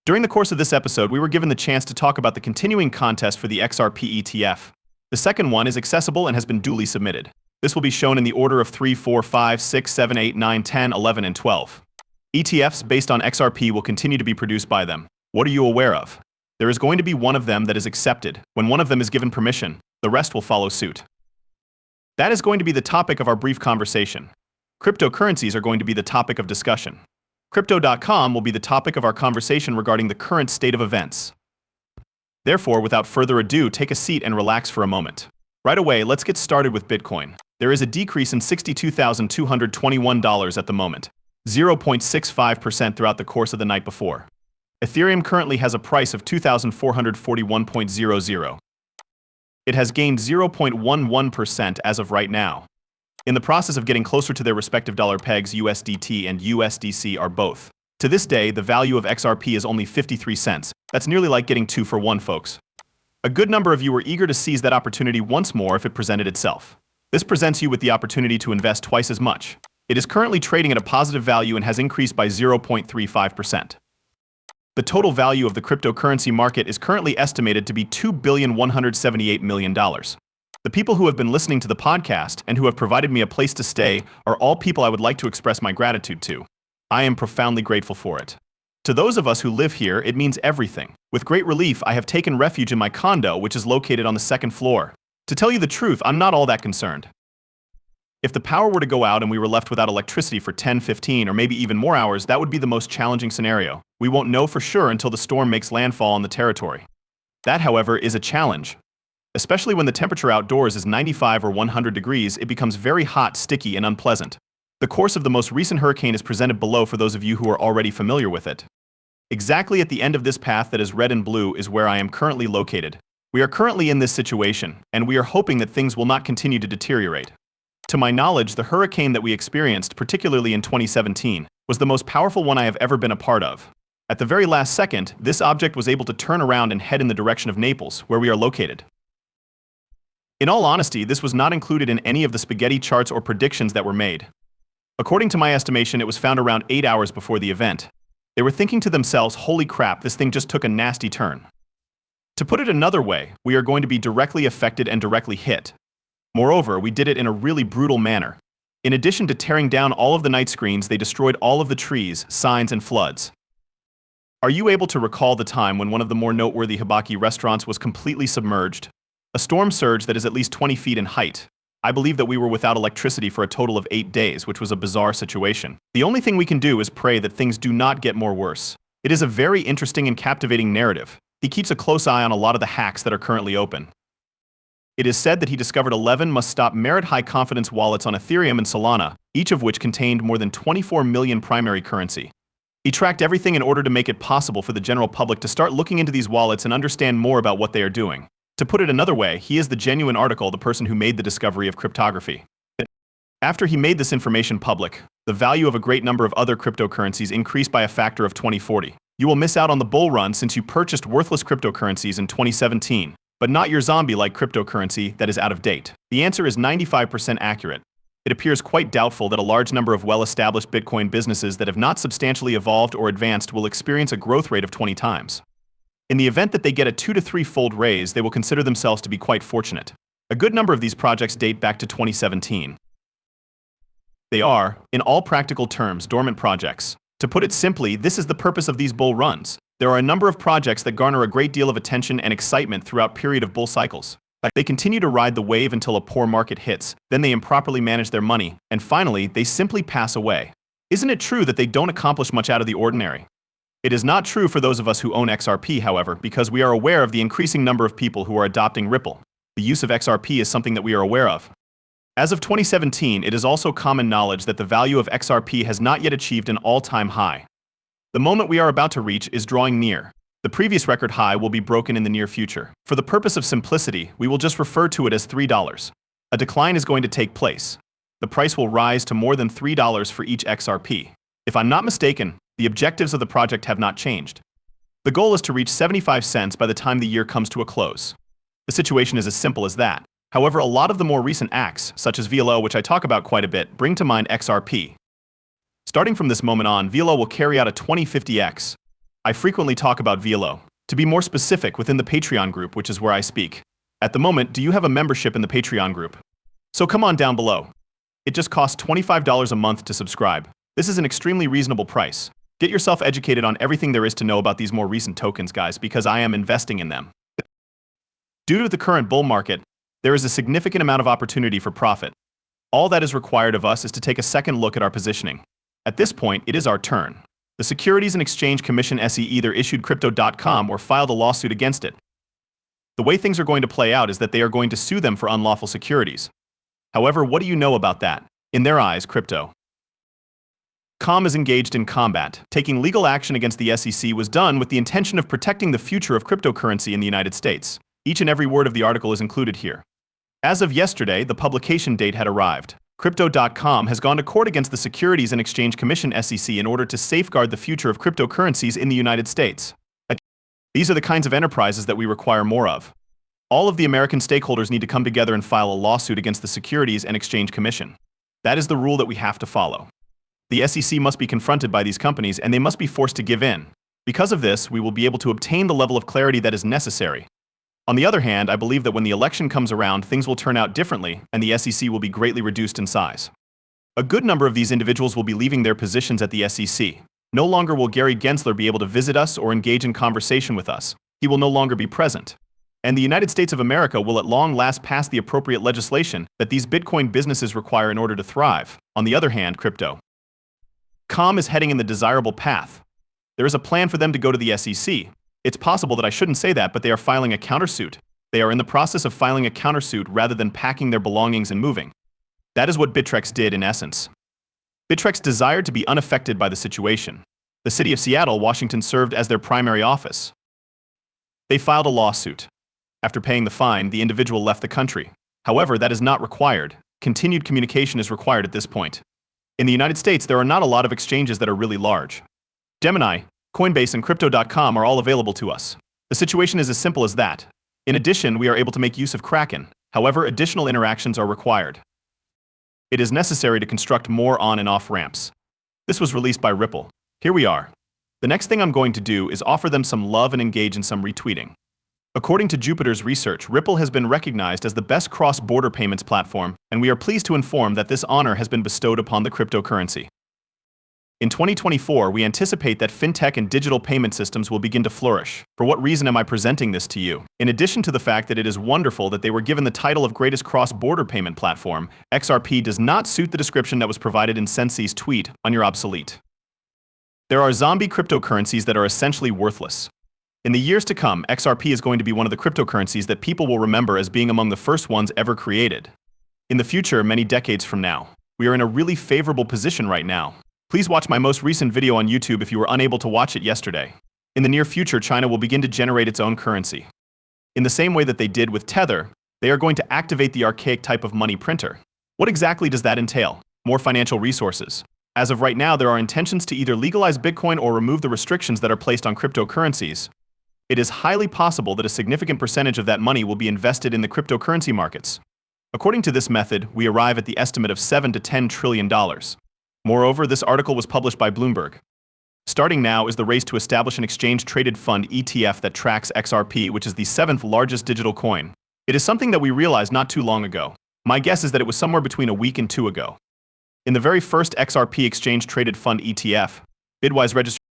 During the course of this episode, we were given the chance to talk about the continuing contest for the XRP ETF. The second one is accessible and has been duly submitted. This will be shown in the order of 3, 4, 5, 6, 7, 8, 9, 10, 11, and 12. ETFs based on XRP will continue to be produced by them. What are you aware of? There is going to be one of them that is accepted. When one of them is given permission, the rest will follow suit. That is going to be the topic of our brief conversation. Cryptocurrencies are going to be the topic of discussion. Crypto.com will be the topic of our conversation regarding the current state of events. Therefore, without further ado, take a seat and relax for a moment. Right away, let's get started with Bitcoin. There is a decrease in $62,221 at the moment, 0.65% throughout the course of the night before. Ethereum currently has a price of $2,441.00. It has gained 0.11% as of right now. In the process of getting closer to their respective dollar pegs, USDT and USDC are both. To this day, the value of XRP is only 53 cents. That's nearly like getting 2 for 1, folks. A good number of you were eager to seize that opportunity once more if it presented itself. This presents you with the opportunity to invest twice as much. It is currently trading at a positive value and has increased by 0.35%. The total value of the cryptocurrency market is currently estimated to be $2,178 million. The people who have been listening to the podcast and who have provided me a place to stay are all people I would like to express my gratitude to. I am profoundly grateful for it. To those of us who live here, it means everything. With great relief, I have taken refuge in my condo, which is located on the second floor. To tell you the truth, I'm not all that concerned. If the power were to go out and we were left without electricity for 10, 15, or maybe even more hours, that would be the most challenging scenario. We won't know for sure until the storm makes landfall on the territory. That, however, is a challenge. Especially when the temperature outdoors is 95 or 100 degrees, it becomes very hot, sticky, and unpleasant. The course of the most recent hurricane is presented below for those of you who are already familiar with it. Exactly at the end of this path that is red and blue is where I am currently located. We are currently in this situation, and we are hoping that things will not continue to deteriorate. To my knowledge, the hurricane that we experienced, particularly in 2017, was the most powerful one I have ever been a part of. At the very last second, this object was able to turn around and head in the direction of Naples, where we are located. In all honesty, this was not included in any of the spaghetti charts or predictions that were made. According to my estimation, it was found around 8 hours before the event. They were thinking to themselves, holy crap, this thing just took a nasty turn. To put it another way, we are going to be directly affected and directly hit. Moreover, we did it in a really brutal manner. In addition to tearing down all of the night screens, they destroyed all of the trees, signs, and floods. Are you able to recall the time when one of the more noteworthy hibachi restaurants was completely submerged? A storm surge that is at least 20 feet in height. I believe that we were without electricity for a total of 8 days, which was a bizarre situation. The only thing we can do is pray that things do not get more worse. It is a very interesting and captivating narrative. He keeps a close eye on a lot of the hacks that are currently open. It is said that he discovered 11 must-stop merit high-confidence wallets on Ethereum and Solana, each of which contained more than 24 million primary currency. He tracked everything in order to make it possible for the general public to start looking into these wallets and understand more about what they are doing. To put it another way, he is the genuine article, the person who made the discovery of cryptography. After he made this information public, the value of a great number of other cryptocurrencies increased by a factor of 2040. You will miss out on the bull run since you purchased worthless cryptocurrencies in 2017, but not your zombie-like cryptocurrency that is out of date. The answer is 95% accurate. It appears quite doubtful that a large number of well-established Bitcoin businesses that have not substantially evolved or advanced will experience a growth rate of 20 times. In the event that they get a 2 to 3-fold raise, they will consider themselves to be quite fortunate. A good number of these projects date back to 2017. They are, in all practical terms, dormant projects. To put it simply, this is the purpose of these bull runs. There are a number of projects that garner a great deal of attention and excitement throughout period of bull cycles. They continue to ride the wave until a poor market hits, then they improperly manage their money, and finally, they simply pass away. Isn't it true that they don't accomplish much out of the ordinary? It is not true for those of us who own XRP, however, because we are aware of the increasing number of people who are adopting Ripple. The use of XRP is something that we are aware of. As of 2017, it is also common knowledge that the value of XRP has not yet achieved an all-time high. The moment we are about to reach is drawing near. The previous record high will be broken in the near future. For the purpose of simplicity, we will just refer to it as $3. A decline is going to take place. The price will rise to more than $3 for each XRP. If I'm not mistaken, the objectives of the project have not changed. The goal is to reach 75 cents by the time the year comes to a close. The situation is as simple as that. However, a lot of the more recent acts, such as VLO, which I talk about quite a bit, bring to mind XRP. Starting from this moment on, VLO will carry out a 2050X. I frequently talk about VLO. To be more specific, within the Patreon group, which is where I speak. At the moment, do you have a membership in the Patreon group? So come on down below. It just costs $25 a month to subscribe. This is an extremely reasonable price. Get yourself educated on everything there is to know about these more recent tokens, guys, because I am investing in them. Due to the current bull market, there is a significant amount of opportunity for profit. All that is required of us is to take a second look at our positioning. At this point, it is our turn. The Securities and Exchange Commission SE either issued Crypto.com or filed a lawsuit against it. The way things are going to play out is that they are going to sue them for unlawful securities. However, what do you know about that? In their eyes, Crypto.com is engaged in combat. Taking legal action against the SEC was done with the intention of protecting the future of cryptocurrency in the United States. Each and every word of the article is included here. As of yesterday, the publication date had arrived. Crypto.com has gone to court against the Securities and Exchange Commission SEC in order to safeguard the future of cryptocurrencies in the United States. These are the kinds of enterprises that we require more of. All of the American stakeholders need to come together and file a lawsuit against the Securities and Exchange Commission. That is the rule that we have to follow. The SEC must be confronted by these companies and they must be forced to give in. Because of this, we will be able to obtain the level of clarity that is necessary. On the other hand, I believe that when the election comes around, things will turn out differently and the SEC will be greatly reduced in size. A good number of these individuals will be leaving their positions at the SEC. No longer will Gary Gensler be able to visit us or engage in conversation with us. He will no longer be present. And the United States of America will at long last pass the appropriate legislation that these Bitcoin businesses require in order to thrive. On the other hand, Crypto.com is heading in the desirable path. There is a plan for them to go to the SEC. It's possible that I shouldn't say that, but they are filing a countersuit. They are in the process of filing a countersuit rather than packing their belongings and moving. That is what Bittrex did in essence. Bittrex desired to be unaffected by the situation. The city of Seattle, Washington served as their primary office. They filed a lawsuit. After paying the fine, the individual left the country. However, that is not required. Continued communication is required at this point. In the United States, there are not a lot of exchanges that are really large. Gemini, Coinbase, and Crypto.com are all available to us. The situation is as simple as that. In addition, we are able to make use of Kraken. However, additional interactions are required. It is necessary to construct more on and off ramps. This was released by Ripple. Here we are. The next thing I'm going to do is offer them some love and engage in some retweeting. According to Jupiter's research, Ripple has been recognized as the best cross-border payments platform, and we are pleased to inform that this honor has been bestowed upon the cryptocurrency. In 2024, we anticipate that fintech and digital payment systems will begin to flourish. For what reason am I presenting this to you? In addition to the fact that it is wonderful that they were given the title of greatest cross-border payment platform, XRP does not suit the description that was provided in Sensei's tweet on your obsolete. There are zombie cryptocurrencies that are essentially worthless. In the years to come, XRP is going to be one of the cryptocurrencies that people will remember as being among the first ones ever created. In the future, many decades from now, we are in a really favorable position right now. Please watch my most recent video on YouTube if you were unable to watch it yesterday. In the near future, China will begin to generate its own currency. In the same way that they did with Tether, they are going to activate the archaic type of money printer. What exactly does that entail? More financial resources. As of right now, there are intentions to either legalize Bitcoin or remove the restrictions that are placed on cryptocurrencies. It is highly possible that a significant percentage of that money will be invested in the cryptocurrency markets. According to this method, we arrive at the estimate of $7 to $10 trillion. Moreover, this article was published by Bloomberg. Starting now is the race to establish an exchange-traded fund ETF that tracks XRP, which is the 7th largest digital coin. It is something that we realized not too long ago. My guess is that it was somewhere between a week and two ago. In the very first XRP exchange-traded fund ETF, Bitwise registered